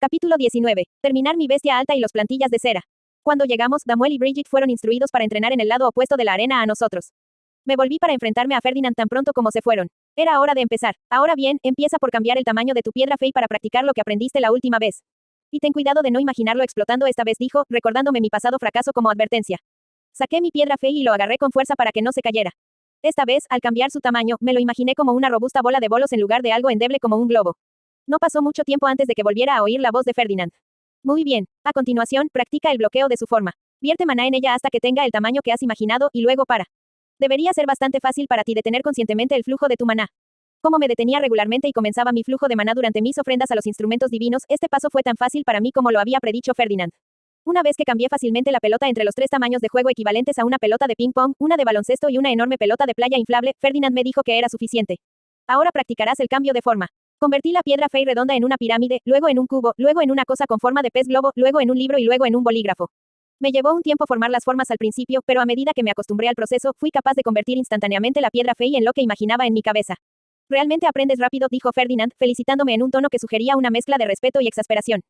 Capítulo 19. Terminar mi bestia alta y los plantillas de cera. Cuando llegamos, Damuel y Bridget fueron instruidos para entrenar en el lado opuesto de la arena a nosotros. Me volví para enfrentarme a Ferdinand tan pronto como se fueron. Era hora de empezar. Ahora bien, empieza por cambiar el tamaño de tu piedra Fey para practicar lo que aprendiste la última vez. Y ten cuidado de no imaginarlo explotando esta vez, dijo, recordándome mi pasado fracaso como advertencia. Saqué mi piedra Fey y lo agarré con fuerza para que no se cayera. Esta vez, al cambiar su tamaño, me lo imaginé como una robusta bola de bolos en lugar de algo endeble como un globo. No pasó mucho tiempo antes de que volviera a oír la voz de Ferdinand. Muy bien. A continuación, practica el bloqueo de su forma. Vierte maná en ella hasta que tenga el tamaño que has imaginado y luego para. Debería ser bastante fácil para ti detener conscientemente el flujo de tu maná. Como me detenía regularmente y comenzaba mi flujo de maná durante mis ofrendas a los instrumentos divinos, este paso fue tan fácil para mí como lo había predicho Ferdinand. Una vez que cambié fácilmente la pelota entre los tres tamaños de juego equivalentes a una pelota de ping-pong, una de baloncesto y una enorme pelota de playa inflable, Ferdinand me dijo que era suficiente. Ahora practicarás el cambio de forma. Convertí la piedra Fey redonda en una pirámide, luego en un cubo, luego en una cosa con forma de pez globo, luego en un libro y luego en un bolígrafo. Me llevó un tiempo formar las formas al principio, pero a medida que me acostumbré al proceso, fui capaz de convertir instantáneamente la piedra Fey en lo que imaginaba en mi cabeza. Realmente aprendes rápido, dijo Ferdinand, felicitándome en un tono que sugería una mezcla de respeto y exasperación.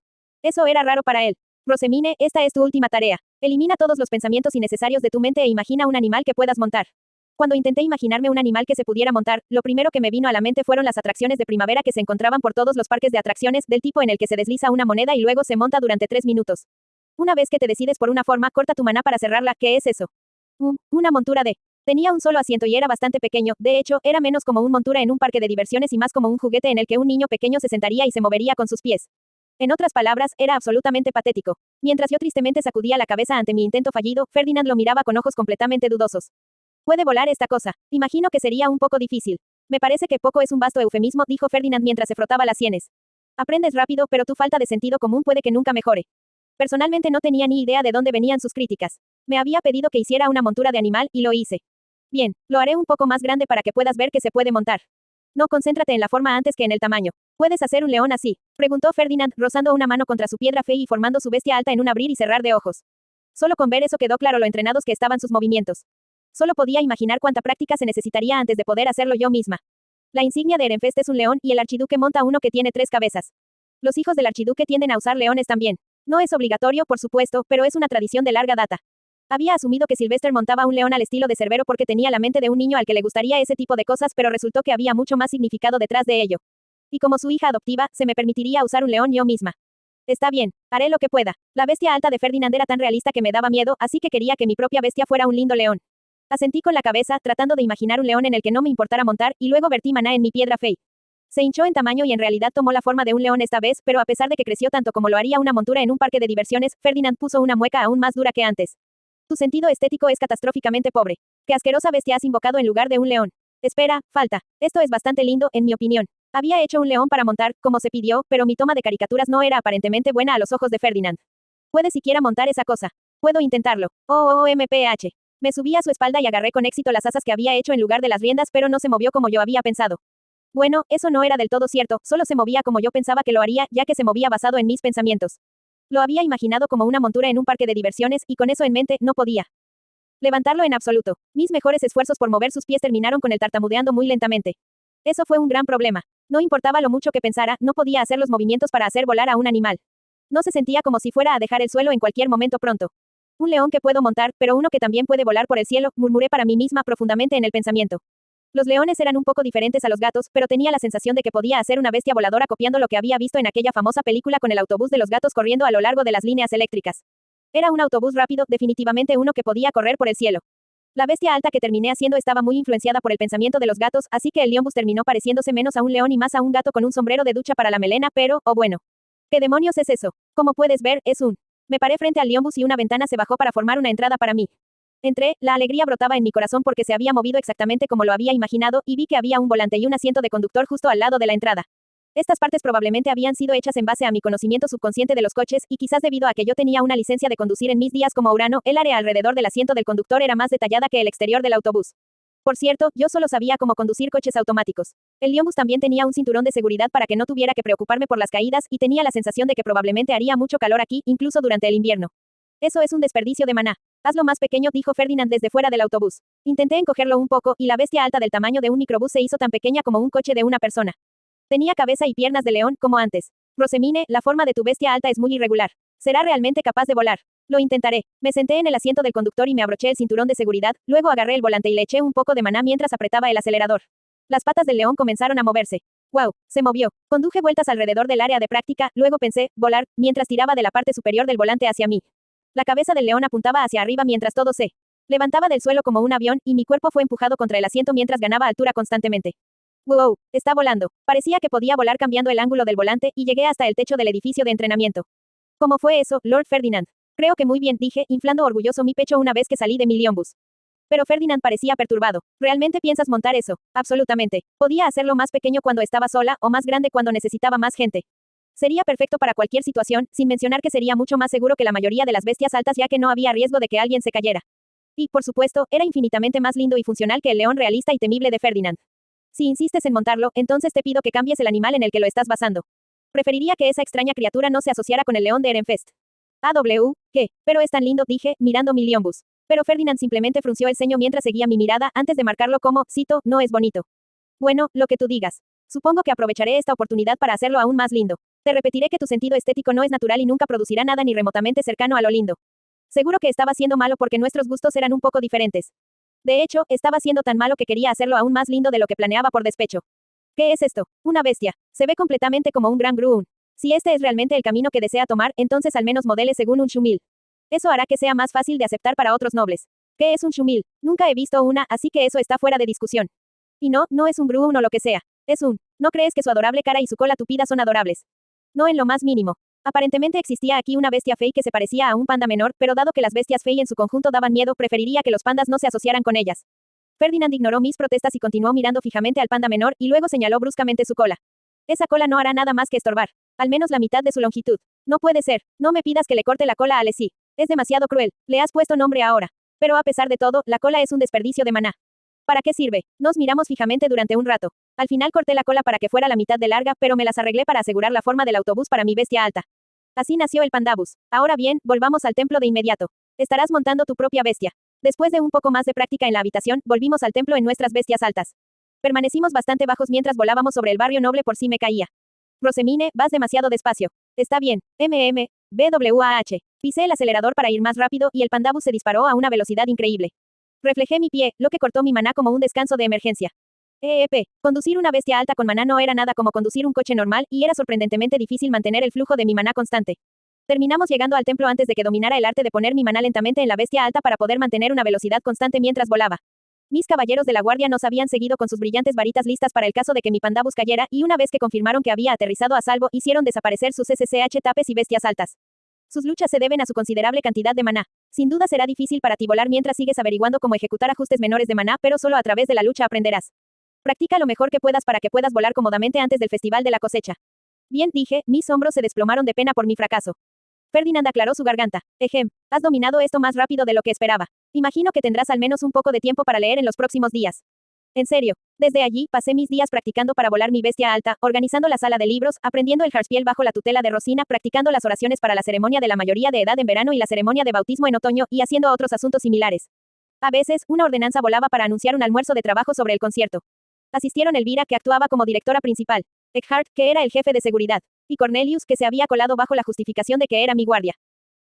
Eso era raro para él. Rosemine, esta es tu última tarea. Elimina todos los pensamientos innecesarios de tu mente e imagina un animal que puedas montar. Cuando intenté imaginarme un animal que se pudiera montar, lo primero que me vino a la mente fueron las atracciones de primavera que se encontraban por todos los parques de atracciones, del tipo en el que se desliza una moneda y luego se monta durante 3 minutos. Una vez que te decides por una forma, corta tu maná para cerrarla. ¿Qué es eso? Una montura de. Tenía un solo asiento y era bastante pequeño, de hecho, era menos como una montura en un parque de diversiones y más como un juguete en el que un niño pequeño se sentaría y se movería con sus pies. En otras palabras, era absolutamente patético. Mientras yo tristemente sacudía la cabeza ante mi intento fallido, Ferdinand lo miraba con ojos completamente dudosos. Puede volar esta cosa. Imagino que sería un poco difícil. Me parece que poco es un vasto eufemismo, dijo Ferdinand mientras se frotaba las sienes. Aprendes rápido, pero tu falta de sentido común puede que nunca mejore. Personalmente no tenía ni idea de dónde venían sus críticas. Me había pedido que hiciera una montura de animal, y lo hice. Bien, lo haré un poco más grande para que puedas ver que se puede montar. No, concéntrate en la forma antes que en el tamaño. ¿Puedes hacer un león así?, preguntó Ferdinand, rozando una mano contra su piedra Fey y formando su bestia alta en un abrir y cerrar de ojos. Solo con ver eso quedó claro lo entrenados que estaban sus movimientos. Solo podía imaginar cuánta práctica se necesitaría antes de poder hacerlo yo misma. La insignia de Ehrenfest es un león, y el archiduque monta uno que tiene 3 cabezas. Los hijos del archiduque tienden a usar leones también. No es obligatorio, por supuesto, pero es una tradición de larga data. Había asumido que Sylvester montaba un león al estilo de Cerbero porque tenía la mente de un niño al que le gustaría ese tipo de cosas, pero resultó que había mucho más significado detrás de ello. Y como su hija adoptiva, se me permitiría usar un león yo misma. Está bien, haré lo que pueda. La bestia alta de Ferdinand era tan realista que me daba miedo, así que quería que mi propia bestia fuera un lindo león. Asentí con la cabeza, tratando de imaginar un león en el que no me importara montar, y luego vertí maná en mi piedra Fey. Se hinchó en tamaño y en realidad tomó la forma de un león esta vez, pero a pesar de que creció tanto como lo haría una montura en un parque de diversiones, Ferdinand puso una mueca aún más dura que antes. Tu sentido estético es catastróficamente pobre. ¿Qué asquerosa bestia has invocado en lugar de un león? Espera, falta. Esto es bastante lindo, en mi opinión. Había hecho un león para montar, como se pidió, pero mi toma de caricaturas no era aparentemente buena a los ojos de Ferdinand. ¿Puede siquiera montar esa cosa? Puedo intentarlo. OMPH. Me subí a su espalda y agarré con éxito las asas que había hecho en lugar de las riendas, pero no se movió como yo había pensado. Bueno, eso no era del todo cierto, solo se movía como yo pensaba que lo haría, ya que se movía basado en mis pensamientos. Lo había imaginado como una montura en un parque de diversiones, y con eso en mente, no podía levantarlo en absoluto. Mis mejores esfuerzos por mover sus pies terminaron con él tartamudeando muy lentamente. Eso fue un gran problema. No importaba lo mucho que pensara, no podía hacer los movimientos para hacer volar a un animal. No se sentía como si fuera a dejar el suelo en cualquier momento pronto. Un león que puedo montar, pero uno que también puede volar por el cielo, murmuré para mí misma profundamente en el pensamiento. Los leones eran un poco diferentes a los gatos, pero tenía la sensación de que podía hacer una bestia voladora copiando lo que había visto en aquella famosa película con el autobús de los gatos corriendo a lo largo de las líneas eléctricas. Era un autobús rápido, definitivamente uno que podía correr por el cielo. La bestia alta que terminé haciendo estaba muy influenciada por el pensamiento de los gatos, así que el leonbus terminó pareciéndose menos a un león y más a un gato con un sombrero de ducha para la melena, pero, oh bueno. ¿Qué demonios es eso? Como puedes ver, es un. Me paré frente al leonbus y una ventana se bajó para formar una entrada para mí. Entré, la alegría brotaba en mi corazón porque se había movido exactamente como lo había imaginado, y vi que había un volante y un asiento de conductor justo al lado de la entrada. Estas partes probablemente habían sido hechas en base a mi conocimiento subconsciente de los coches, y quizás debido a que yo tenía una licencia de conducir en mis días como Urano, el área alrededor del asiento del conductor era más detallada que el exterior del autobús. Por cierto, yo solo sabía cómo conducir coches automáticos. El leonbus también tenía un cinturón de seguridad para que no tuviera que preocuparme por las caídas, y tenía la sensación de que probablemente haría mucho calor aquí, incluso durante el invierno. Eso es un desperdicio de maná. Hazlo más pequeño, dijo Ferdinand desde fuera del autobús. Intenté encogerlo un poco, y la bestia alta del tamaño de un microbús se hizo tan pequeña como un coche de una persona. Tenía cabeza y piernas de león, como antes. Rosemine, la forma de tu bestia alta es muy irregular. ¿Será realmente capaz de volar? Lo intentaré. Me senté en el asiento del conductor y me abroché el cinturón de seguridad, luego agarré el volante y le eché un poco de maná mientras apretaba el acelerador. Las patas del león comenzaron a moverse. ¡Wow! Se movió. Conduje vueltas alrededor del área de práctica, luego pensé, volar, mientras tiraba de la parte superior del volante hacia mí. La cabeza del león apuntaba hacia arriba mientras todo se levantaba del suelo como un avión, y mi cuerpo fue empujado contra el asiento mientras ganaba altura constantemente. ¡Wow! Está volando. Parecía que podía volar cambiando el ángulo del volante, y llegué hasta el techo del edificio de entrenamiento. ¿Cómo fue eso, Lord Ferdinand? Creo que muy bien, dije, inflando orgulloso mi pecho una vez que salí de mi Lionbus. Pero Ferdinand parecía perturbado. ¿Realmente piensas montar eso? Absolutamente. Podía hacerlo más pequeño cuando estaba sola, o más grande cuando necesitaba más gente. Sería perfecto para cualquier situación, sin mencionar que sería mucho más seguro que la mayoría de las bestias altas ya que no había riesgo de que alguien se cayera. Y, por supuesto, era infinitamente más lindo y funcional que el león realista y temible de Ferdinand. Si insistes en montarlo, entonces te pido que cambies el animal en el que lo estás basando. Preferiría que esa extraña criatura no se asociara con el león de Ehrenfest. ¿Qué? Pero es tan lindo, dije, mirando mi Lionbus. Pero Ferdinand simplemente frunció el ceño mientras seguía mi mirada antes de marcarlo como, cito, no es bonito. Bueno, lo que tú digas. Supongo que aprovecharé esta oportunidad para hacerlo aún más lindo. Te repetiré que tu sentido estético no es natural y nunca producirá nada ni remotamente cercano a lo lindo. Seguro que estaba siendo malo porque nuestros gustos eran un poco diferentes. De hecho, estaba siendo tan malo que quería hacerlo aún más lindo de lo que planeaba por despecho. ¿Qué es esto? Una bestia. Se ve completamente como un gran Groom. Si este es realmente el camino que desea tomar, entonces al menos modele según un Shumil. Eso hará que sea más fácil de aceptar para otros nobles. ¿Qué es un Shumil? Nunca he visto una, así que eso está fuera de discusión. Y no, no es un Groom o lo que sea. Es un. ¿No crees que su adorable cara y su cola tupida son adorables? No en lo más mínimo. Aparentemente existía aquí una bestia fey que se parecía a un panda menor, pero dado que las bestias fey en su conjunto daban miedo, preferiría que los pandas no se asociaran con ellas. Ferdinand ignoró mis protestas y continuó mirando fijamente al panda menor, y luego señaló bruscamente su cola. Esa cola no hará nada más que estorbar. Al menos la mitad de su longitud. No puede ser. No me pidas que le corte la cola a Leslie. Es demasiado cruel. Le has puesto nombre ahora. Pero a pesar de todo, la cola es un desperdicio de maná. ¿Para qué sirve? Nos miramos fijamente durante un rato. Al final corté la cola para que fuera la mitad de larga, pero me las arreglé para asegurar la forma del autobús para mi bestia alta. Así nació el pandabus. Ahora bien, volvamos al templo de inmediato. Estarás montando tu propia bestia. Después de un poco más de práctica en la habitación, volvimos al templo en nuestras bestias altas. Permanecimos bastante bajos mientras volábamos sobre el barrio noble por si me caía. Rosemine, vas demasiado despacio. Está bien. BWAH. Pisé el acelerador para ir más rápido y el pandabus se disparó a una velocidad increíble. Reflejé mi pie, lo que cortó mi maná como un descanso de emergencia. Conducir una bestia alta con maná no era nada como conducir un coche normal y era sorprendentemente difícil mantener el flujo de mi maná constante. Terminamos llegando al templo antes de que dominara el arte de poner mi maná lentamente en la bestia alta para poder mantener una velocidad constante mientras volaba. Mis caballeros de la guardia nos habían seguido con sus brillantes varitas listas para el caso de que mi pandabus cayera, y una vez que confirmaron que había aterrizado a salvo, hicieron desaparecer sus SSH tapes y bestias altas. Sus luchas se deben a su considerable cantidad de maná. Sin duda será difícil para ti volar mientras sigues averiguando cómo ejecutar ajustes menores de maná, pero solo a través de la lucha aprenderás. Practica lo mejor que puedas para que puedas volar cómodamente antes del festival de la cosecha. Bien, dije, mis hombros se desplomaron de pena por mi fracaso. Ferdinand aclaró su garganta. Has dominado esto más rápido de lo que esperaba. Imagino que tendrás al menos un poco de tiempo para leer en los próximos días. En serio. Desde allí, pasé mis días practicando para volar mi bestia alta, organizando la sala de libros, aprendiendo el Harspiel bajo la tutela de Rosina, practicando las oraciones para la ceremonia de la mayoría de edad en verano y la ceremonia de bautismo en otoño, y haciendo otros asuntos similares. A veces, una ordenanza volaba para anunciar un almuerzo de trabajo sobre el concierto. Asistieron Elvira, que actuaba como directora principal, Eckhart, que era el jefe de seguridad, y Cornelius, que se había colado bajo la justificación de que era mi guardia.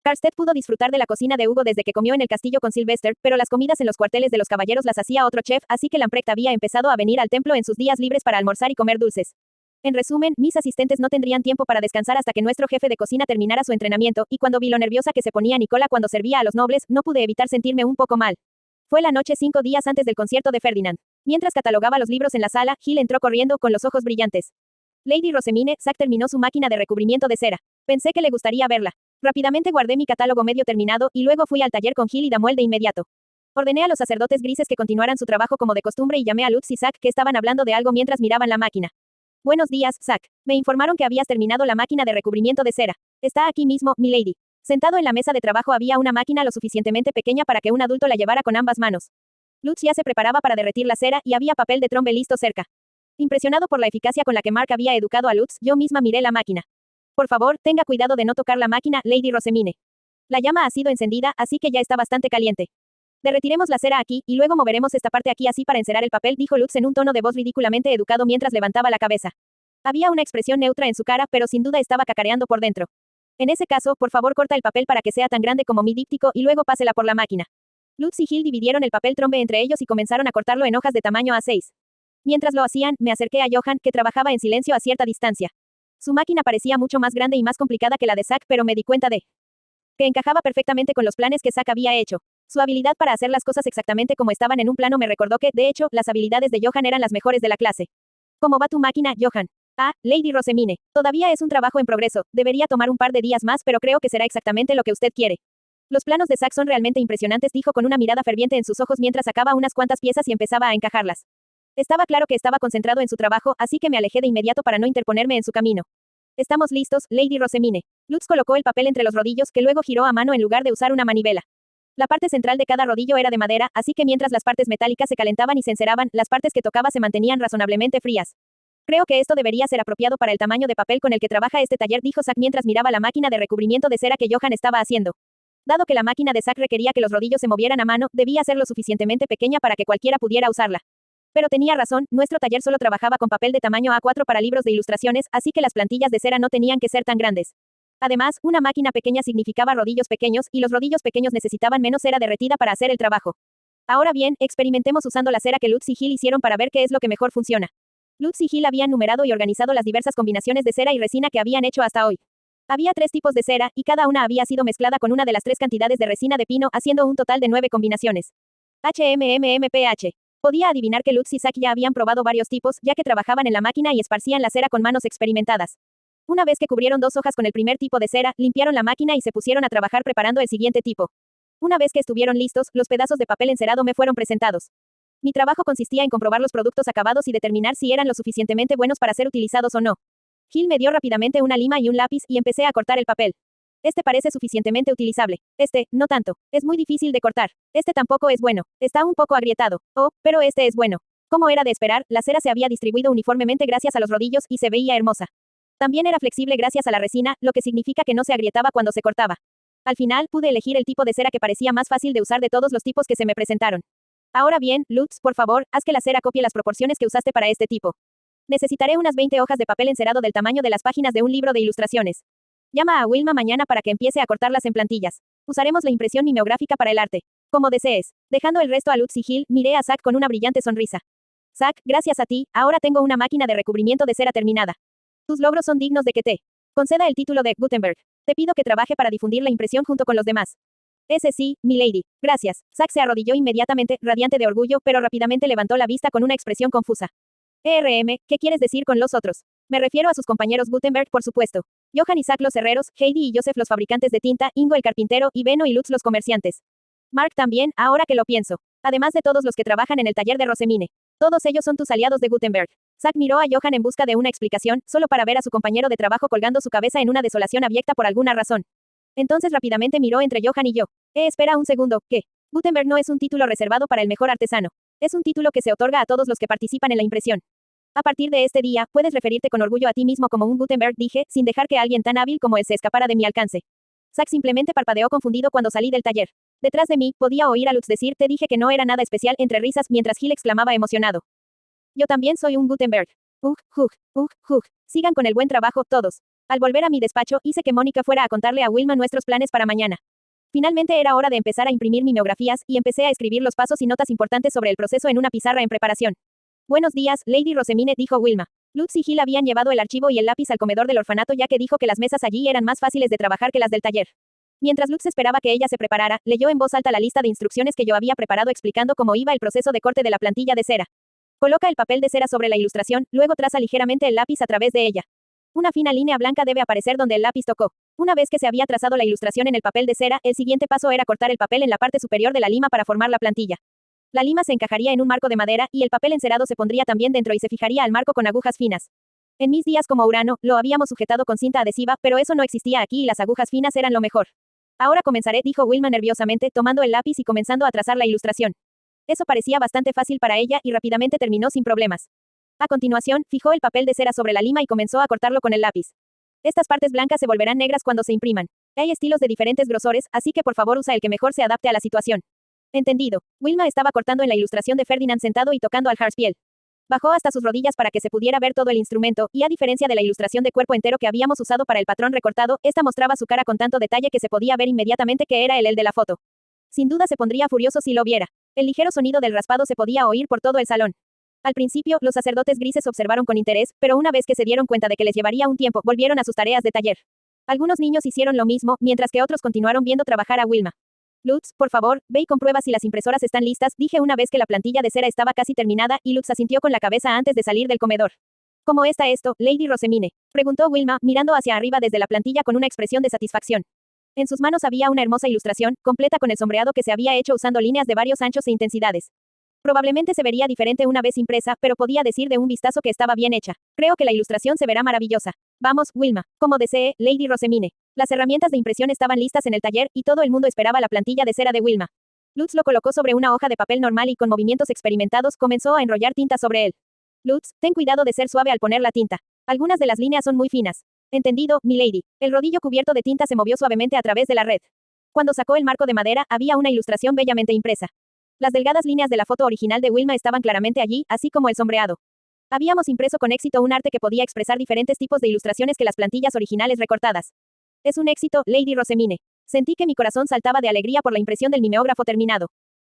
Karstedt pudo disfrutar de la cocina de Hugo desde que comió en el castillo con Sylvester, pero las comidas en los cuarteles de los caballeros las hacía otro chef, así que Lamprecht había empezado a venir al templo en sus días libres para almorzar y comer dulces. En resumen, mis asistentes no tendrían tiempo para descansar hasta que nuestro jefe de cocina terminara su entrenamiento, y cuando vi lo nerviosa que se ponía Nicola cuando servía a los nobles, no pude evitar sentirme un poco mal. Fue la noche 5 días antes del concierto de Ferdinand. Mientras catalogaba los libros en la sala, Gil entró corriendo con los ojos brillantes. Lady Rosemine, Zack terminó su máquina de recubrimiento de cera. Pensé que le gustaría verla. Rápidamente guardé mi catálogo medio terminado, y luego fui al taller con Gil y Damuel de inmediato. Ordené a los sacerdotes grises que continuaran su trabajo como de costumbre y llamé a Lutz y Zack, que estaban hablando de algo mientras miraban la máquina. Buenos días, Zack. Me informaron que habías terminado la máquina de recubrimiento de cera. Está aquí mismo, milady. Sentado en la mesa de trabajo había una máquina lo suficientemente pequeña para que un adulto la llevara con ambas manos. Lutz ya se preparaba para derretir la cera y había papel de trombe listo cerca. Impresionado por la eficacia con la que Mark había educado a Lutz, yo misma miré la máquina. Por favor, tenga cuidado de no tocar la máquina, Lady Rosemine. La llama ha sido encendida, así que ya está bastante caliente. Derretiremos la cera aquí, y luego moveremos esta parte aquí así para encerar el papel, dijo Lutz en un tono de voz ridículamente educado mientras levantaba la cabeza. Había una expresión neutra en su cara, pero sin duda estaba cacareando por dentro. En ese caso, por favor corta el papel para que sea tan grande como mi díptico y luego pásela por la máquina. Lutz y Hill dividieron el papel trombe entre ellos y comenzaron a cortarlo en hojas de tamaño A6. Mientras lo hacían, me acerqué a Johan, que trabajaba en silencio a cierta distancia. Su máquina parecía mucho más grande y más complicada que la de Zack, pero me di cuenta de que encajaba perfectamente con los planes que Zack había hecho. Su habilidad para hacer las cosas exactamente como estaban en un plano me recordó que, de hecho, las habilidades de Johan eran las mejores de la clase. ¿Cómo va tu máquina, Johan? Ah, Lady Rosemine. Todavía es un trabajo en progreso. Debería tomar un par de días más, pero creo que será exactamente lo que usted quiere. Los planos de Zack son realmente impresionantes, dijo con una mirada ferviente en sus ojos mientras sacaba unas cuantas piezas y empezaba a encajarlas. Estaba claro que estaba concentrado en su trabajo, así que me alejé de inmediato para no interponerme en su camino. Estamos listos, Lady Rosemine. Lutz colocó el papel entre los rodillos que luego giró a mano en lugar de usar una manivela. La parte central de cada rodillo era de madera, así que mientras las partes metálicas se calentaban y se enceraban, las partes que tocaba se mantenían razonablemente frías. Creo que esto debería ser apropiado para el tamaño de papel con el que trabaja este taller, dijo Zack mientras miraba la máquina de recubrimiento de cera que Johan estaba haciendo. Dado que la máquina de Zack requería que los rodillos se movieran a mano, debía ser lo suficientemente pequeña para que cualquiera pudiera usarla. Pero tenía razón, nuestro taller solo trabajaba con papel de tamaño A4 para libros de ilustraciones, así que las plantillas de cera no tenían que ser tan grandes. Además, una máquina pequeña significaba rodillos pequeños, y los rodillos pequeños necesitaban menos cera derretida para hacer el trabajo. Ahora bien, experimentemos usando la cera que Lutz y Hill hicieron para ver qué es lo que mejor funciona. Lutz y Hill habían numerado y organizado las diversas combinaciones de cera y resina que habían hecho hasta hoy. Había 3 tipos de cera, y cada una había sido mezclada con una de las 3 cantidades de resina de pino, haciendo un total de 9 combinaciones. HMMMPH. Podía adivinar que Lutz y Zack ya habían probado varios tipos, ya que trabajaban en la máquina y esparcían la cera con manos experimentadas. Una vez que cubrieron 2 hojas con el primer tipo de cera, limpiaron la máquina y se pusieron a trabajar preparando el siguiente tipo. Una vez que estuvieron listos, los pedazos de papel encerado me fueron presentados. Mi trabajo consistía en comprobar los productos acabados y determinar si eran lo suficientemente buenos para ser utilizados o no. Hill me dio rápidamente una lima y un lápiz, y empecé a cortar el papel. Este parece suficientemente utilizable. Este, no tanto. Es muy difícil de cortar. Este tampoco es bueno. Está un poco agrietado. Oh, pero este es bueno. Como era de esperar, la cera se había distribuido uniformemente gracias a los rodillos y se veía hermosa. También era flexible gracias a la resina, lo que significa que no se agrietaba cuando se cortaba. Al final, pude elegir el tipo de cera que parecía más fácil de usar de todos los tipos que se me presentaron. Ahora bien, Lutz, por favor, haz que la cera copie las proporciones que usaste para este tipo. Necesitaré unas 20 hojas de papel encerado del tamaño de las páginas de un libro de ilustraciones. Llama a Wilma mañana para que empiece a cortarlas en plantillas. Usaremos la impresión mimeográfica para el arte. Como desees. Dejando el resto a Lutz y Hill, miré a Zack con una brillante sonrisa. Zack, gracias a ti, ahora tengo una máquina de recubrimiento de cera terminada. Tus logros son dignos de que te conceda el título de Gutenberg. Te pido que trabaje para difundir la impresión junto con los demás. Ese sí, milady. Gracias. Zack se arrodilló inmediatamente, radiante de orgullo, pero rápidamente levantó la vista con una expresión confusa. ¿Qué quieres decir con los otros? Me refiero a sus compañeros Gutenberg, por supuesto. Johan y Zack los herreros, Heidi y Joseph los fabricantes de tinta, Ingo el carpintero, y Benno y Lutz los comerciantes. Mark también, ahora que lo pienso. Además de todos los que trabajan en el taller de Rosemine. Todos ellos son tus aliados de Gutenberg. Zack miró a Johan en busca de una explicación, solo para ver a su compañero de trabajo colgando su cabeza en una desolación abyecta por alguna razón. Entonces rápidamente miró entre Johan y yo. Espera un segundo, ¿qué? Gutenberg no es un título reservado para el mejor artesano. Es un título que se otorga a todos los que participan en la impresión. A partir de este día, puedes referirte con orgullo a ti mismo como un Gutenberg, dije, sin dejar que alguien tan hábil como él se escapara de mi alcance. Zack simplemente parpadeó confundido cuando salí del taller. Detrás de mí, podía oír a Lutz decir, te dije que no era nada especial, entre risas, mientras Hill exclamaba emocionado. Yo también soy un Gutenberg. Sigan con el buen trabajo, todos. Al volver a mi despacho, hice que Mónica fuera a contarle a Wilma nuestros planes para mañana. Finalmente era hora de empezar a imprimir mimeografías, y empecé a escribir los pasos y notas importantes sobre el proceso en una pizarra en preparación. Buenos días, Lady Rosemine, dijo Wilma. Lutz y Hill habían llevado el archivo y el lápiz al comedor del orfanato ya que dijo que las mesas allí eran más fáciles de trabajar que las del taller. Mientras Lutz esperaba que ella se preparara, leyó en voz alta la lista de instrucciones que yo había preparado explicando cómo iba el proceso de corte de la plantilla de cera. Coloca el papel de cera sobre la ilustración, luego traza ligeramente el lápiz a través de ella. Una fina línea blanca debe aparecer donde el lápiz tocó. Una vez que se había trazado la ilustración en el papel de cera, el siguiente paso era cortar el papel en la parte superior de la lima para formar la plantilla. La lima se encajaría en un marco de madera, y el papel encerado se pondría también dentro y se fijaría al marco con agujas finas. En mis días como Urano, lo habíamos sujetado con cinta adhesiva, pero eso no existía aquí y las agujas finas eran lo mejor. Ahora comenzaré, dijo Wilma nerviosamente, tomando el lápiz y comenzando a trazar la ilustración. Eso parecía bastante fácil para ella y rápidamente terminó sin problemas. A continuación, fijó el papel de cera sobre la lima y comenzó a cortarlo con el lápiz. Estas partes blancas se volverán negras cuando se impriman. Hay estilos de diferentes grosores, así que por favor usa el que mejor se adapte a la situación. Entendido. Wilma estaba cortando en la ilustración de Ferdinand sentado y tocando al harpsiel. Bajó hasta sus rodillas para que se pudiera ver todo el instrumento, y a diferencia de la ilustración de cuerpo entero que habíamos usado para el patrón recortado, esta mostraba su cara con tanto detalle que se podía ver inmediatamente que era él de la foto. Sin duda se pondría furioso si lo viera. El ligero sonido del raspado se podía oír por todo el salón. Al principio, los sacerdotes grises observaron con interés, pero una vez que se dieron cuenta de que les llevaría un tiempo, volvieron a sus tareas de taller. Algunos niños hicieron lo mismo, mientras que otros continuaron viendo trabajar a Wilma. Lutz, por favor, ve y comprueba si las impresoras están listas, dije una vez que la plantilla de cera estaba casi terminada, y Lutz asintió con la cabeza antes de salir del comedor. ¿Cómo está esto, Lady Rosemine?, preguntó Wilma, mirando hacia arriba desde la plantilla con una expresión de satisfacción. En sus manos había una hermosa ilustración, completa con el sombreado que se había hecho usando líneas de varios anchos e intensidades. Probablemente se vería diferente una vez impresa, pero podía decir de un vistazo que estaba bien hecha. Creo que la ilustración se verá maravillosa. Vamos, Wilma, como desee, Lady Rosemine. Las herramientas de impresión estaban listas en el taller, y todo el mundo esperaba la plantilla de cera de Wilma. Lutz lo colocó sobre una hoja de papel normal y con movimientos experimentados comenzó a enrollar tinta sobre él. Lutz, ten cuidado de ser suave al poner la tinta. Algunas de las líneas son muy finas. Entendido, milady. El rodillo cubierto de tinta se movió suavemente a través de la red. Cuando sacó el marco de madera, había una ilustración bellamente impresa. Las delgadas líneas de la foto original de Wilma estaban claramente allí, así como el sombreado. Habíamos impreso con éxito un arte que podía expresar diferentes tipos de ilustraciones que las plantillas originales recortadas. Es un éxito, Lady Rosemine. Sentí que mi corazón saltaba de alegría por la impresión del mimeógrafo terminado.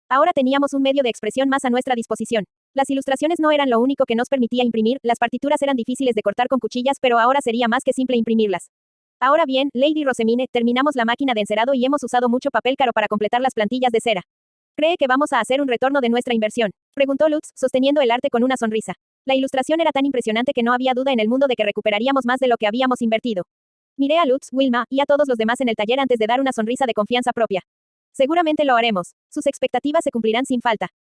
Ahora teníamos un medio de expresión más a nuestra disposición. Las ilustraciones no eran lo único que nos permitía imprimir, las partituras eran difíciles de cortar con cuchillas, pero ahora sería más que simple imprimirlas. Ahora bien, Lady Rosemine, terminamos la máquina de encerado y hemos usado mucho papel caro para completar las plantillas de cera. ¿Cree que vamos a hacer un retorno de nuestra inversión?, preguntó Lutz, sosteniendo el arte con una sonrisa. La ilustración era tan impresionante que no había duda en el mundo de que recuperaríamos más de lo que habíamos invertido. Miré a Lutz, Wilma, y a todos los demás en el taller antes de dar una sonrisa de confianza propia. Seguramente lo haremos. Sus expectativas se cumplirán sin falta.